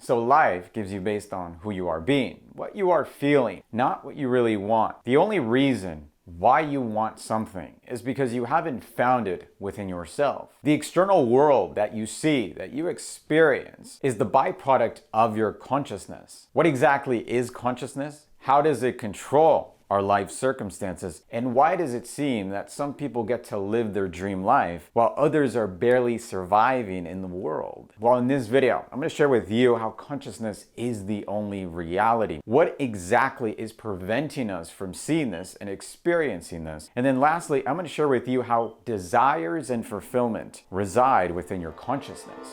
So life gives you based on who you are being, what you are feeling, not what you really want. The only reason why you want something is because you haven't found it within yourself. The external world that you see, that you experience, is the byproduct of your consciousness. What exactly is consciousness? How does it control our life circumstances? And why does it seem that some people get to live their dream life while others are barely surviving in the world? Well, in this video, I'm going to share with you how consciousness is the only reality. What exactly is preventing us from seeing this and experiencing this? And then lastly, I'm going to share with you how desires and fulfillment reside within your consciousness.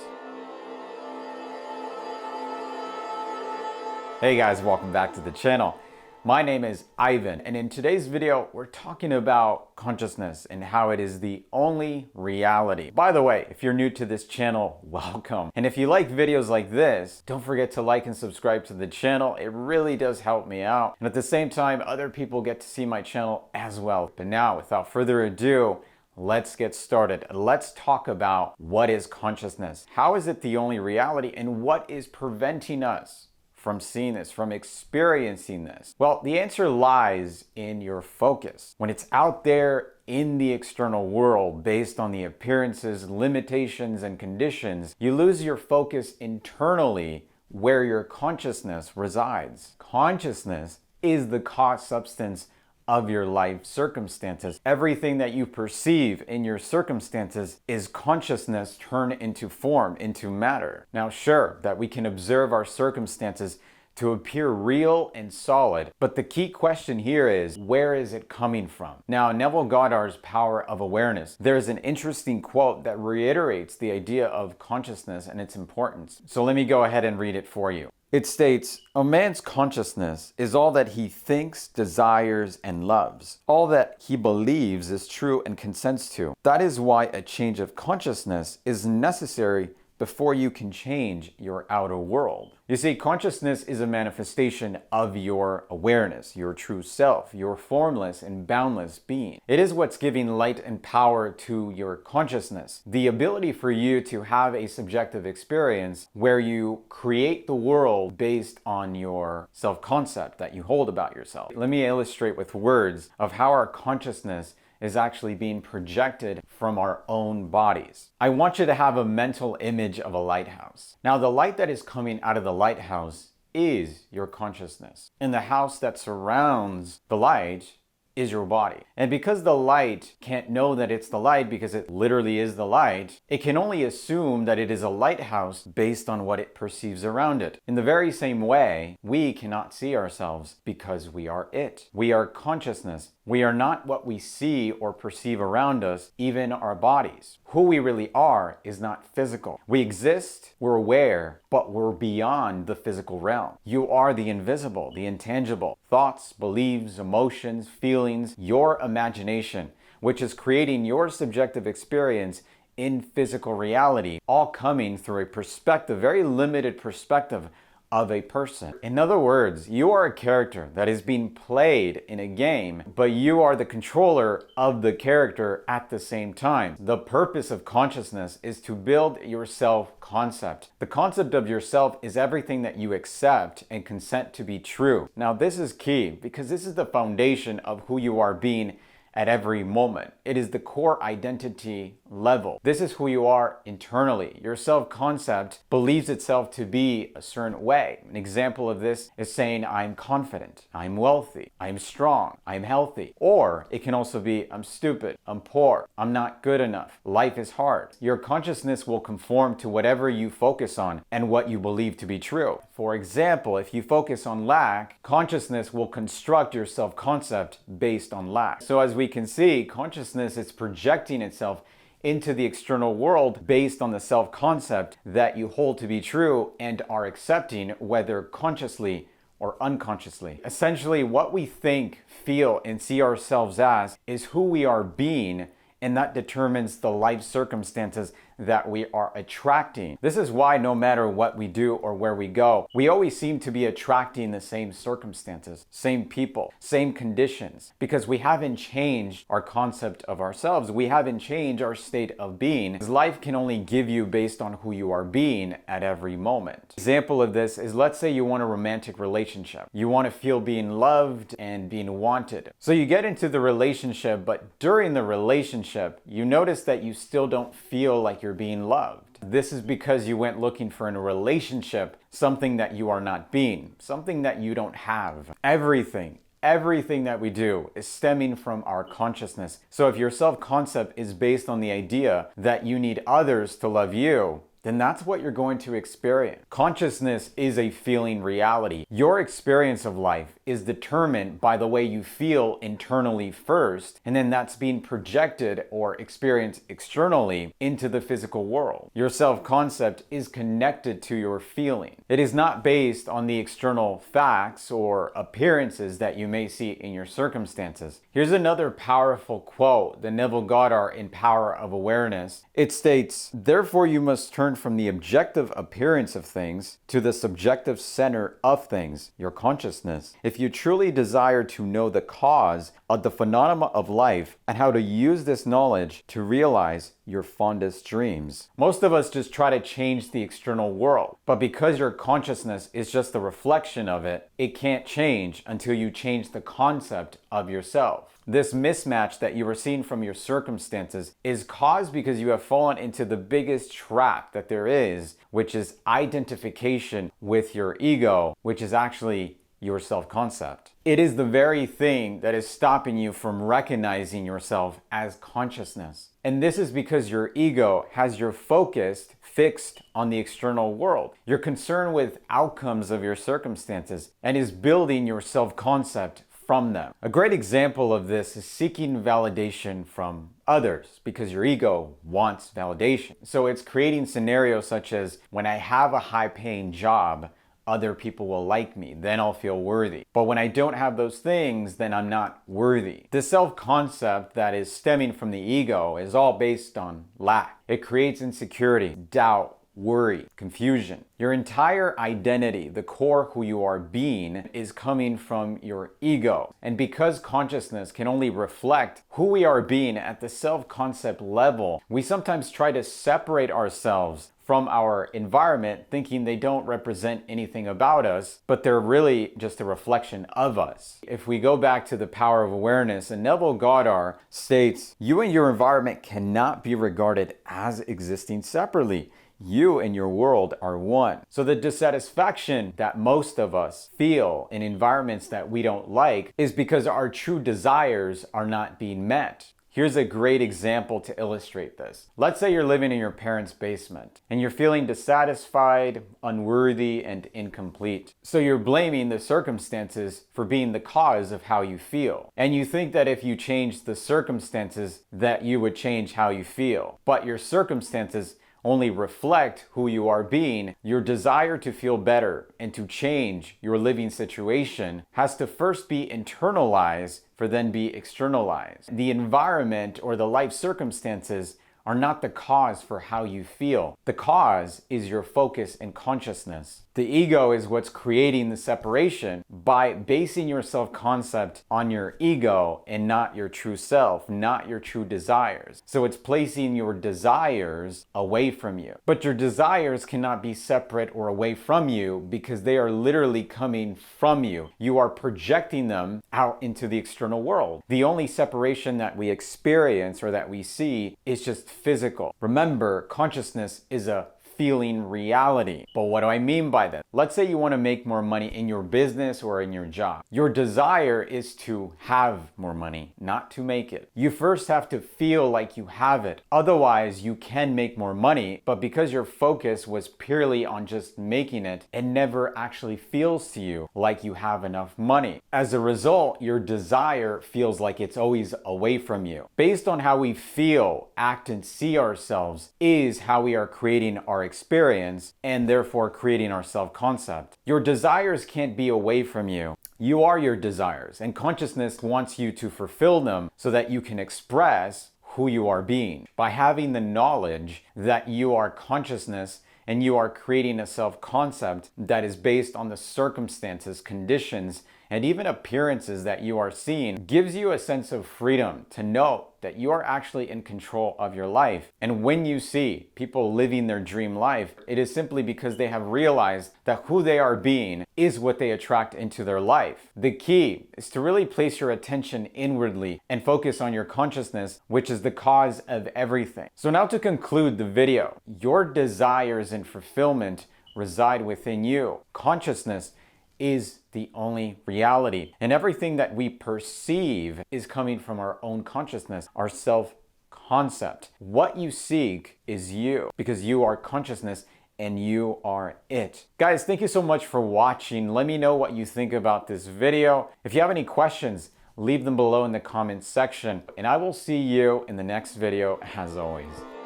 Hey guys, welcome back to the channel. My name is Ivan, and in today's video, we're talking about consciousness and how it is the only reality. By the way, if you're new to this channel, welcome. And if you like videos like this, don't forget to like and subscribe to the channel. It really does help me out. And at the same time, other people get to see my channel as well. But now, without further ado, let's get started. Let's talk about what is consciousness. How is it the only reality, and what is preventing us from seeing this, from experiencing this? Well, the answer lies in your focus. When it's out there in the external world, based on the appearances, limitations, and conditions, you lose your focus internally where your consciousness resides. Consciousness is the cause substance of your life circumstances. Everything that you perceive in your circumstances is consciousness turned into form, into matter. Now, sure, that we can observe our circumstances to appear real and solid, but the key question here is, where is it coming from? Now, Neville Goddard's Power of Awareness, there's an interesting quote that reiterates the idea of consciousness and its importance. So let me go ahead and read it for you. It states, "A man's consciousness is all that he thinks, desires, and loves. All that he believes is true and consents to. That is why a change of consciousness is necessary before you can change your outer world." You see, consciousness is a manifestation of your awareness, your true self, your formless and boundless being. It is what's giving light and power to your consciousness. The ability for you to have a subjective experience where you create the world based on your self-concept that you hold about yourself. Let me illustrate with words of how our consciousness is actually being projected from our own bodies. I want you to have a mental image of a lighthouse. Now, the light that is coming out of the lighthouse is your consciousness. And the house that surrounds the light is your body. And because the light can't know that it's the light because it literally is the light, it can only assume that it is a lighthouse based on what it perceives around it. In the very same way, we cannot see ourselves because we are it. We are consciousness. We are not what we see or perceive around us, even our bodies. Who we really are is not physical. We exist, we're aware, but we're beyond the physical realm. You are the invisible, the intangible. Thoughts, beliefs, emotions, feelings, your imagination, which is creating your subjective experience in physical reality, all coming through a perspective, very limited perspective of a person. In other words, you are a character that is being played in a game, but you are the controller of the character at the same time. The purpose of consciousness is to build your self-concept. The concept of yourself is everything that you accept and consent to be true. Now, this is key because this is the foundation of who you are being at every moment. It is the core identity level. This is who you are internally. Your self-concept believes itself to be a certain way. An example of this is saying, I'm confident, I'm wealthy, I'm strong, I'm healthy. Or it can also be, I'm stupid, I'm poor, I'm not good enough, life is hard. Your consciousness will conform to whatever you focus on and what you believe to be true. For example, if you focus on lack, consciousness will construct your self-concept based on lack. So as we can see, consciousness is projecting itself into the external world based on the self-concept that you hold to be true and are accepting, whether consciously or unconsciously. Essentially, what we think, feel, and see ourselves as is who we are being, and that determines the life circumstances that we are attracting. This is why no matter what we do or where we go, we always seem to be attracting the same circumstances, same people, same conditions, because we haven't changed our concept of ourselves. We haven't changed our state of being. Life can only give you based on who you are being at every moment. Example of this is, let's say you want a romantic relationship. You want to feel being loved and being wanted. So you get into the relationship, but during the relationship, you notice that you still don't feel like you're being loved. This is because you went looking for in a relationship something that you are not being, something that you don't have. Everything that we do is stemming from our consciousness. So if your self-concept is based on the idea that you need others to love you, then that's what you're going to experience. Consciousness is a feeling reality. Your experience of life is determined by the way you feel internally first, and then that's being projected or experienced externally into the physical world. Your self-concept is connected to your feeling. It is not based on the external facts or appearances that you may see in your circumstances. Here's another powerful quote, the Neville Goddard in Power of Awareness. It states, "Therefore you must turn from the objective appearance of things to the subjective center of things, your consciousness. If you truly desire to know the cause of the phenomena of life and how to use this knowledge to realize your fondest dreams." Most of us just try to change the external world, but because your consciousness is just a reflection of it, it can't change until you change the concept of yourself. This mismatch that you are seeing from your circumstances is caused because you have fallen into the biggest trap that there is, which is identification with your ego, which is actually your self-concept. It is the very thing that is stopping you from recognizing yourself as consciousness. And this is because your ego has your focus fixed on the external world. You're concerned with outcomes of your circumstances and is building your self-concept from them. A great example of this is seeking validation from others because your ego wants validation. So it's creating scenarios such as, when I have a high-paying job, other people will like me, then I'll feel worthy. But when I don't have those things, then I'm not worthy. The self-concept that is stemming from the ego is all based on lack. It creates insecurity, doubt, worry, confusion. Your entire identity, the core who you are being, is coming from your ego. And because consciousness can only reflect who we are being at the self-concept level, we sometimes try to separate ourselves from our environment, thinking they don't represent anything about us, but they're really just a reflection of us. If we go back to the Power of Awareness, and Neville Goddard states, "You and your environment cannot be regarded as existing separately. You and your world are one." So the dissatisfaction that most of us feel in environments that we don't like is because our true desires are not being met. Here's a great example to illustrate this. Let's say you're living in your parents' basement and you're feeling dissatisfied, unworthy, and incomplete. So you're blaming the circumstances for being the cause of how you feel. And you think that if you change the circumstances that you would change how you feel. But your circumstances only reflect who you are being. Your desire to feel better and to change your living situation has to first be internalized for then be externalized. The environment or the life circumstances are not the cause for how you feel. The cause is your focus and consciousness. The ego is what's creating the separation by basing your self-concept on your ego and not your true self, not your true desires. So it's placing your desires away from you. But your desires cannot be separate or away from you because they are literally coming from you. You are projecting them out into the external world. The only separation that we experience or that we see is just physical. Remember, consciousness is a feeling reality. But what do I mean by that? Let's say you want to make more money in your business or in your job. Your desire is to have more money, not to make it. You first have to feel like you have it. Otherwise, you can make more money, but because your focus was purely on just making it, it never actually feels to you like you have enough money. As a result, your desire feels like it's always away from you. Based on how we feel, act, and see ourselves is how we are creating our experience and therefore creating our self-concept. Your desires can't be away from you. You are your desires, and consciousness wants you to fulfill them so that you can express who you are being. By having the knowledge that you are consciousness and you are creating a self-concept that is based on the circumstances, conditions, and even appearances that you are seeing, gives you a sense of freedom to know that you are actually in control of your life. And when you see people living their dream life, it is simply because they have realized that who they are being is what they attract into their life. The key is to really place your attention inwardly and focus on your consciousness, which is the cause of everything. So now to conclude the video, your desires and fulfillment reside within you. Consciousness is the only reality. And everything that we perceive is coming from our own consciousness, our self-concept. What you seek is you, because you are consciousness and you are it. Guys, thank you so much for watching. Let me know what you think about this video. If you have any questions, leave them below in the comments section, and I will see you in the next video as always.